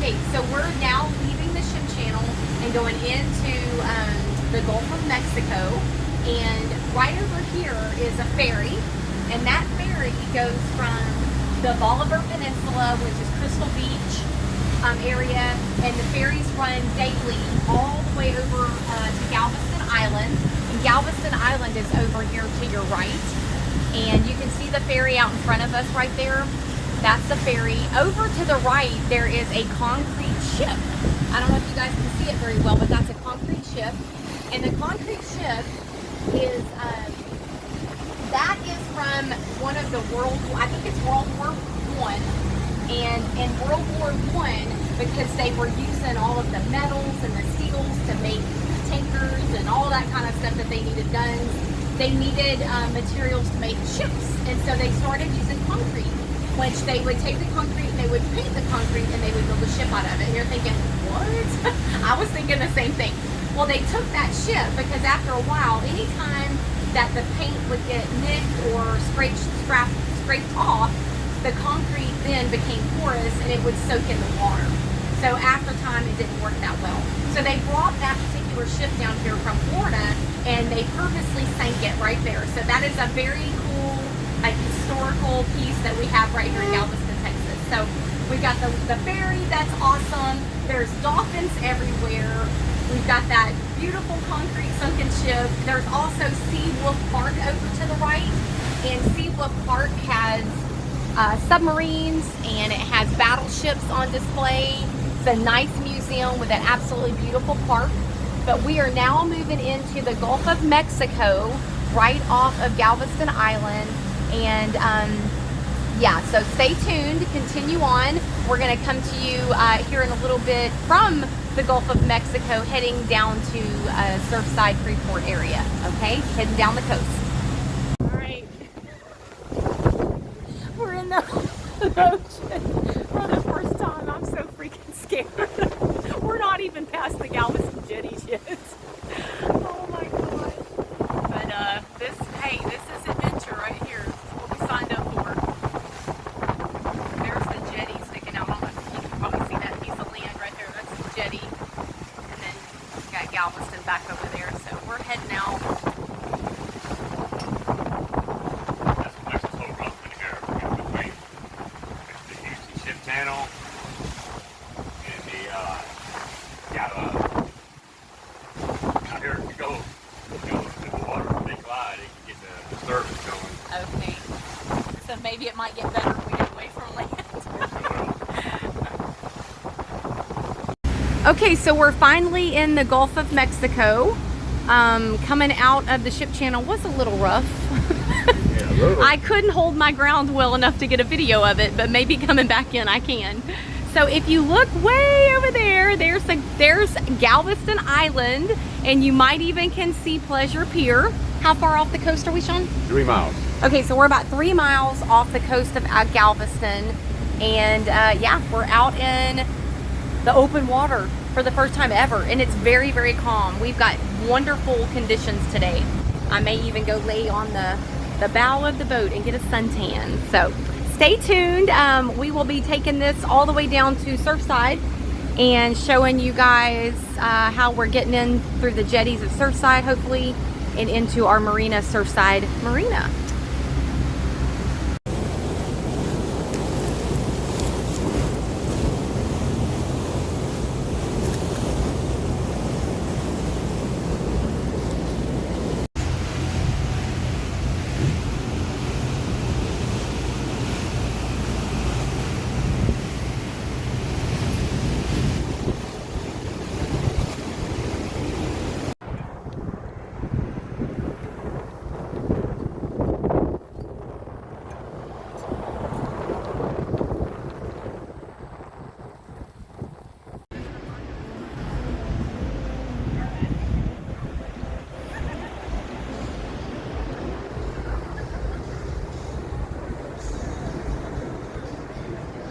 Okay, so we're now leaving the ship channel and going into the Gulf of Mexico. And right over here is a ferry. And that ferry goes from the Bolivar Peninsula, which is Crystal Beach area. And the ferries run daily all the way over to Galveston Island. And Galveston Island is over here to your right. And you can see the ferry out in front of us right there. That's the ferry. Over to the right, there is a concrete ship. I don't know if you guys can see it very well, but that's a concrete ship. And the concrete ship is, that is from one of the I think it's World War I. And in World War I, because they were using all of the metals and the steels to make tankers and all that kind of stuff that they needed guns, they needed materials to make ships. And so they started using concrete, which they would take the concrete and they would paint the concrete and they would build a ship out of it. And you're thinking, what? I was thinking the same thing. Well, they took that ship because after a while, anytime that the paint would get nicked or scraped off, the concrete then became porous and it would soak in the water. So after time, it didn't work that well. So they brought that particular ship down here from Florida and they purposely sank it right there. So that is a very cool, like, historical piece that we have right here in Galveston, Texas. So we've got the ferry, that's awesome. There's dolphins everywhere. We've got that beautiful concrete sunken ship. There's also Sea Wolf Park over to the right. And Sea Wolf Park has submarines and it has battleships on display. It's a nice museum with an absolutely beautiful park. But we are now moving into the Gulf of Mexico, right off of Galveston Island. And yeah, so stay tuned, continue on. We're gonna come to you here in a little bit from the Gulf of Mexico, heading down to Surfside Freeport area, okay? Heading down the coast. All right, we're in the ocean for the first time. I'm so freaking scared. We're not even past the Galveston jetties yet. Oh my God. But hey, this is adventure right here. This is what we signed up for. There's the jetty sticking out on the, you can probably see that piece of land right there. That's the jetty. And then we've got Galveston back over there. So we're heading out. That's what makes this whole rough in here. Between the Houston Ship Channel and the out here to go to the water with a big glide, it can get the disturbance going. Okay. So maybe it might get better if we get away from land. Okay, so we're finally in the Gulf of Mexico. Coming out of the ship channel was a little rough. Yeah, a little. I couldn't hold my ground well enough to get a video of it, but maybe coming back in I can. So if you look way over there, there's Galveston Island, and you might even can see Pleasure Pier. How far off the coast are we, Sean? 3 miles. Okay, so we're about 3 miles off the coast of Galveston, and yeah, we're out in the open water for the first time ever, and it's very, very calm. We've got wonderful conditions today. I may even go lay on the bow of the boat and get a suntan. So stay tuned. We will be taking this all the way down to Surfside and showing you guys how we're getting in through the jetties of Surfside, hopefully, and into our marina, Surfside Marina.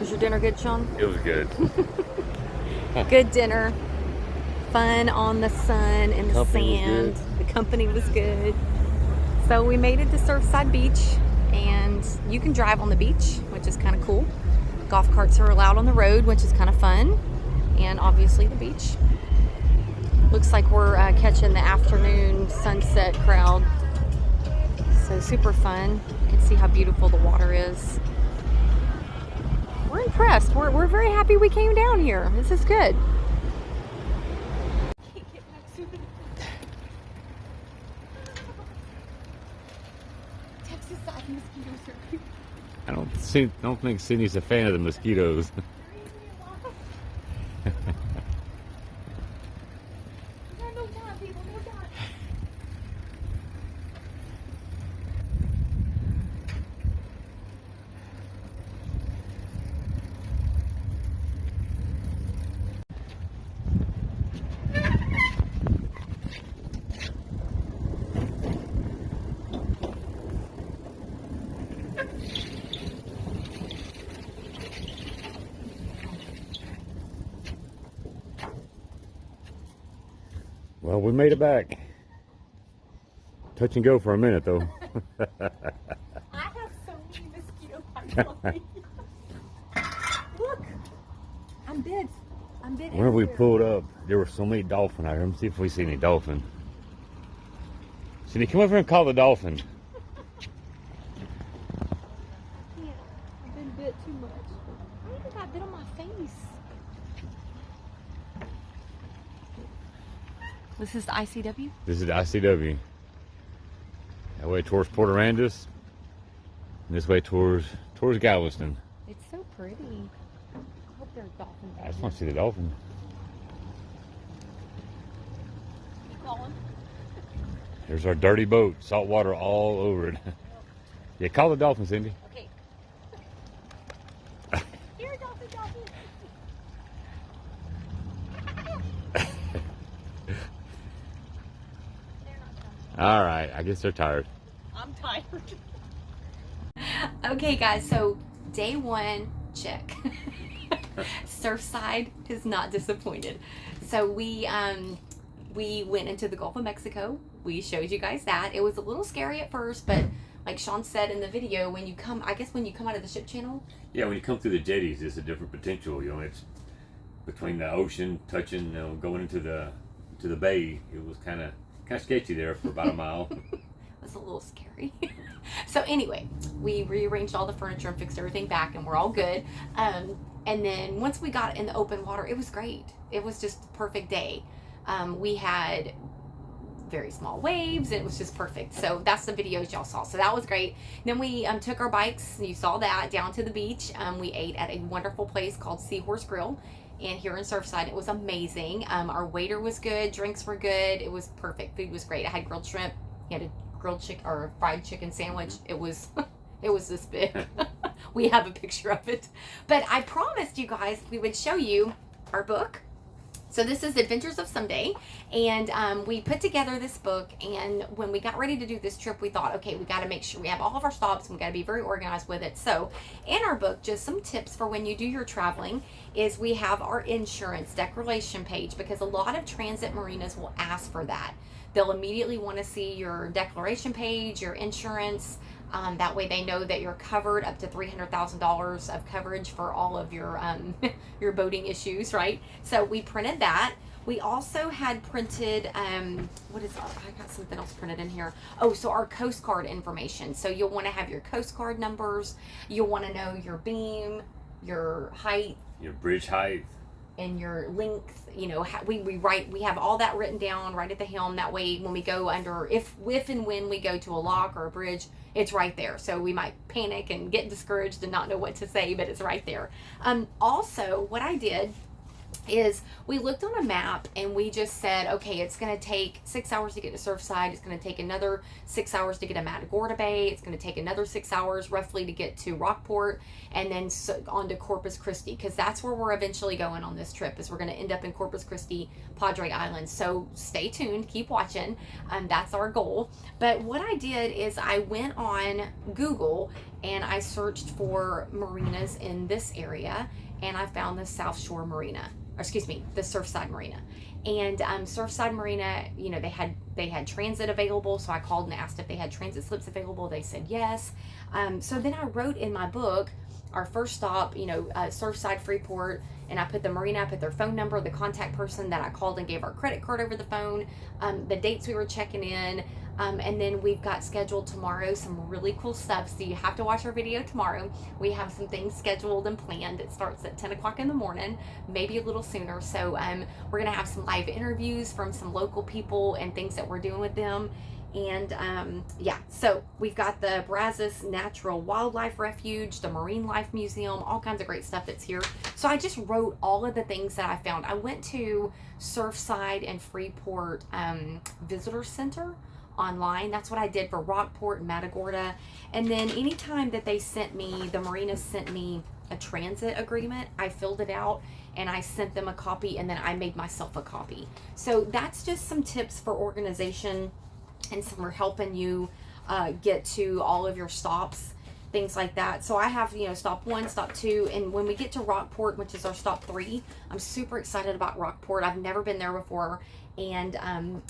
Was your dinner good, Sean? It was good. Good dinner. Fun on the sun and the sand. The company was good. So we made it to Surfside Beach, and you can drive on the beach, which is kind of cool. Golf carts are allowed on the road, which is kind of fun. and obviously the beach. Looks like we're catching the afternoon sunset crowd. So super fun. You can see how beautiful the water is. We're impressed. We're very happy we came down here. This is good. I don't think Sydney's a fan of the mosquitoes. Well, we made it back. Touch and go for a minute, though. I have so many mosquito bites on me. Look, I'm bit. Whenever we pulled up, there were so many dolphin out here. Let's see if we see any dolphin. Sydney, come over and call the dolphin. Yeah, I've been bit too much. I even got bit on my face. This is the ICW? This is the ICW. That way towards Port Arandis, and this way towards Galveston. It's so pretty. I hope there's dolphins. I just want to see the dolphin. Keep going. There's our dirty boat, salt water all over it. Yeah, call the dolphin, Cindy. Okay. Here, dolphin. All right, I guess they're tired. I'm tired. Okay, guys, so day one, check. Surfside is not disappointed. So we went into the Gulf of Mexico. We showed you guys that. It was a little scary at first, but like Sean said in the video, when you come out of the ship channel. Yeah, when you come through the jetties, it's a different potential. You know, it's between the ocean, touching, going into the bay. It was kind of sketchy there for about a mile. It was a little scary. So anyway, we rearranged all the furniture and fixed everything back, and we're all good. And then once we got in the open water, it was great. It was just the perfect day. We had very small waves, and it was just perfect. So that's the videos y'all saw. So that was great. Then we took our bikes, you saw that, down to the beach. We ate at a wonderful place called Seahorse Grill. And here in Surfside, it was amazing. Our waiter was good, drinks were good. It was perfect. Food was great. I had grilled shrimp. He had a grilled chicken or fried chicken sandwich. It was this big. We have a picture of it. But I promised you guys we would show you our book. So this is Adventures of Someday, and we put together this book, and when we got ready to do this trip, we thought, okay, we got to make sure we have all of our stops, and we got to be very organized with it. So in our book, just some tips for when you do your traveling is we have our insurance declaration page, because a lot of transit marinas will ask for that. They'll immediately want to see your declaration page, your insurance. That way they know that you're covered up to $300,000 of coverage for all of your your boating issues, right? So we printed that. We also had printed, I got something else printed in here. Oh, so our Coast Guard information. So you'll want to have your Coast Guard numbers. You'll want to know your beam, your height. Your bridge height. And your length, we have all that written down right at the helm. That way when we go under, if and when we go to a lock or a bridge, it's right there. So we might panic and get discouraged and not know what to say, but it's right there. Also, what I did is we looked on a map and we just said, okay, it's going to take 6 hours to get to Surfside. It's going to take another 6 hours to get to Matagorda Bay. It's going to take another 6 hours roughly to get to Rockport, and then on to Corpus Christi, because that's where we're eventually going on this trip, is we're going to end up in Corpus Christi, Padre Island. So stay tuned, keep watching. That's our goal. But what I did is I went on Google and I searched for marinas in this area, and I found the South Shore Marina. The Surfside Marina. And Surfside Marina, they had transit available, so I called and asked if they had transit slips available. They said yes. So then I wrote in my book, our first stop, Surfside, Freeport, and I put the marina, I put their phone number, the contact person that I called and gave our credit card over the phone, the dates we were checking in, and then we've got scheduled tomorrow some really cool stuff. So you have to watch our video tomorrow. We have some things scheduled and planned. It starts at 10 o'clock in the morning, maybe a little sooner. So we're going to have some live interviews from some local people and things that we're doing with them. And so we've got the Brazos Natural Wildlife Refuge, the Marine Life Museum, all kinds of great stuff that's here. So I just wrote all of the things that I found. I went to Surfside and Freeport Visitor Center online. That's what I did for Rockport and Matagorda. And then anytime that they sent me, the marinas sent me a transit agreement, I filled it out and I sent them a copy, and then I made myself a copy. So that's just some tips for organization, and some are helping you get to all of your stops, things like that. So I have, stop 1, stop 2, and when we get to Rockport, which is our stop 3, I'm super excited about Rockport. I've never been there before, and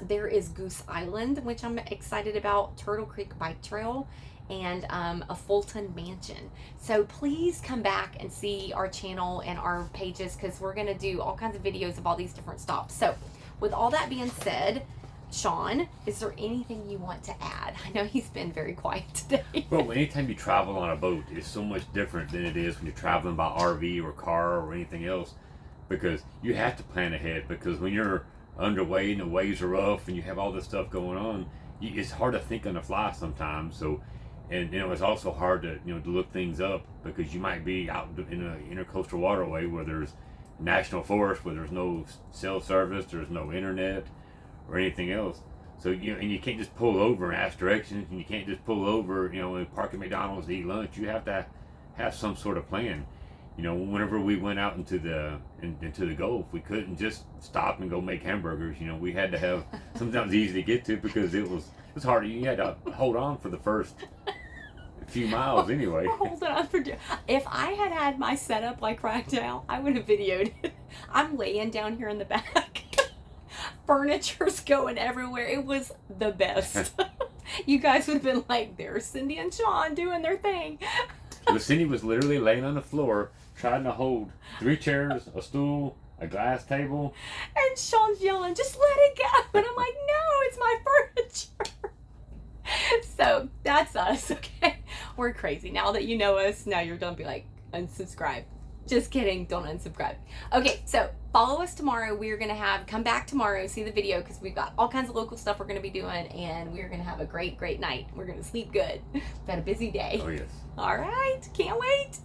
there is Goose Island, which I'm excited about, Turtle Creek Bike Trail, and a Fulton Mansion. So please come back and see our channel and our pages, because we're going to do all kinds of videos of all these different stops. So with all that being said, Sean, is there anything you want to add? I know he's been very quiet today. Well, anytime you travel on a boat, it's so much different than it is when you're traveling by RV or car or anything else, because you have to plan ahead, because when you're underway and the waves are rough and you have all this stuff going on, it's hard to think on the fly sometimes. So, and it's also hard to to look things up, because you might be out in an intercoastal waterway where there's national forest, where there's no cell service, there's no internet or anything else. So and you can't just pull over and ask directions, and you can't just pull over and park at McDonald's to eat lunch. You have to have some sort of plan. Whenever we went out into the Gulf, we couldn't just stop and go make hamburgers. We had to have sometimes easy to get to, because it was hard. You had to hold on for the first few miles anyway. Hold on for if I had my setup like right now, I would have videoed it. I'm laying down here in the back. Furniture's going everywhere. It was the best. You guys would have been like, there's Cindy and Sean doing their thing. Well, Cindy was literally laying on the floor trying to hold 3 chairs, a stool, a glass table. And Sean's yelling, just let it go. And I'm like, no, it's my furniture. So that's us, okay? We're crazy. Now that you know us, now you're done. Be like, unsubscribe. Just kidding. Don't unsubscribe. Okay, so follow us tomorrow. We're going to come back tomorrow, see the video, because we've got all kinds of local stuff we're going to be doing, and we're going to have a great, great night. We're going to sleep good. We've had a busy day. Oh, yes. All right. Can't wait.